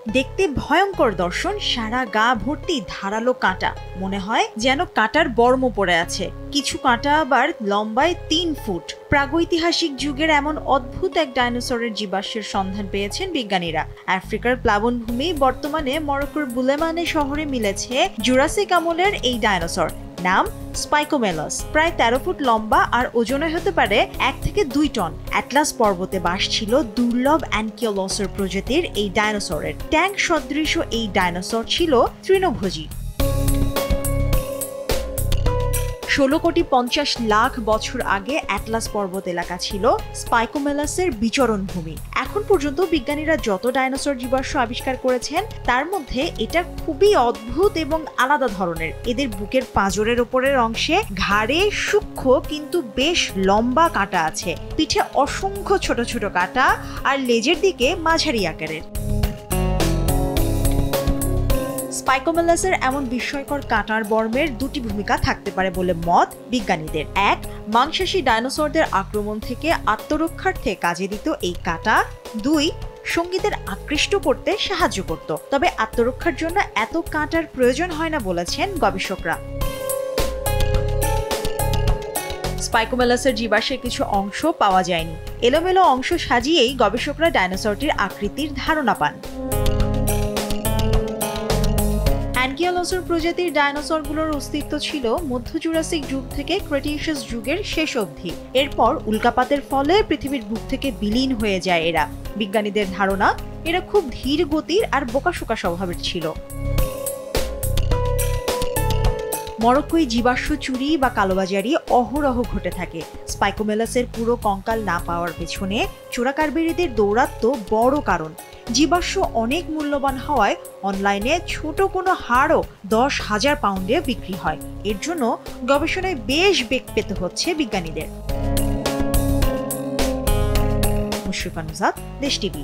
দেখতে ভয়ঙ্কর দর্শন, সারা গা ভর্তি ধারালো কাঁটা, মনে হয় যেন কাঁটার বর্ম পড়ে আছে। কিছু কাঁটা আবার লম্বায় ৩ ফুট। প্রাগৈতিহাসিক যুগের এমন অদ্ভুত এক ডাইনোসরের জীবাশ্মের সন্ধান পেয়েছেন বিজ্ঞানীরা। আফ্রিকার প্লাবনভূমি বর্তমানে মরক্কোর বুলেমানে শহরে মিলেছে জুরাসিক আমলের এই ডাইনোসর, নাম স্পাইকোমেলাস। প্রায় ১৩ ফুট লম্বা আর ওজনে হতে পারে ১ থেকে ২ টন। অ্যাটলাস পর্বতে বাস ছিল দুর্লভ অ্যানকিলোসার প্রজাতির এই ডাইনোসরের। ট্যাঙ্ক সদৃশ এই ডাইনোসর ছিল তৃণভোজী। ১৬,৫০,০০,০০০ বছর আগে অ্যাটলাস পর্বত এলাকা ছিল স্পাইকোমেলাসের বিচরণ ভূমি। এখন পর্যন্ত বিজ্ঞানীরা যত ডাইনোসর জীবাশ্ম আবিষ্কার করেছেন তার মধ্যে এটা খুবই অদ্ভুত এবং আলাদা ধরনের। এদের বুকের পাঁজরের উপরের অংশে ঘাড়ে সূক্ষ্ম কিন্তু বেশ লম্বা কাঁটা আছে, পিঠে অসংখ্য ছোট ছোট কাঁটা আর লেজের দিকে মাঝারি আকারের। স্পাইকোমেলাসের এমন বিস্ময়কর কাঁটার বর্মের দুটি ভূমিকা থাকতে পারে বলে মত বিজ্ঞানীদের। এক, মাংসাশী ডাইনোসরদের আক্রমণ থেকে আত্মরক্ষার্থে কাজে দিত এই কাঁটা। ২, সঙ্গীদের আকৃষ্ট করতে সাহায্য করত। তবে আত্মরক্ষার জন্য এত কাঁটার প্রয়োজন হয় না বলেছেন গবেষকরা। স্পাইকোমেলাসের জীবাশ্মের কিছু অংশ পাওয়া যায়নি। এলোমেলো অংশ সাজিয়েই গবেষকরা ডাইনোসরটির আকৃতির ধারণা পান। অ্যানকিলোসার প্রজাতির ডাইনোসরগুলোর অস্তিত্ব ছিল মধ্য জুরাসিক যুগ থেকে ক্রেটেসিয়াস যুগের শেষ অবধি। এরপর উল্কাপাতের ফলে পৃথিবীর বুক থেকে বিলীন হয়ে যায় এরা। বিজ্ঞানীদের ধারণা এরা খুব ধীর গতির আর বোকাশোকা স্বভাবের ছিল। মরক্কোয় জীবাশ্ম চুরি বা কালোবাজারি অহরহ ঘটে থাকে। স্পাইকোমেলাসের পুরো কঙ্কাল না পাওয়ার পেছনে চোরাকারবারিদের দৌরাত্ম্য বড় কারণ। জীবাশ্ম অনেক মূল্যবান হওয়ায় অনলাইনে ছোট কোনো হাড়ও ১০,০০০ পাউন্ডে বিক্রি হয়। এর জন্য গবেষণায় বেশ বেগ পেতে হচ্ছে বিজ্ঞানীদের। মুশরিফা নুজাত, দেশ টিভি।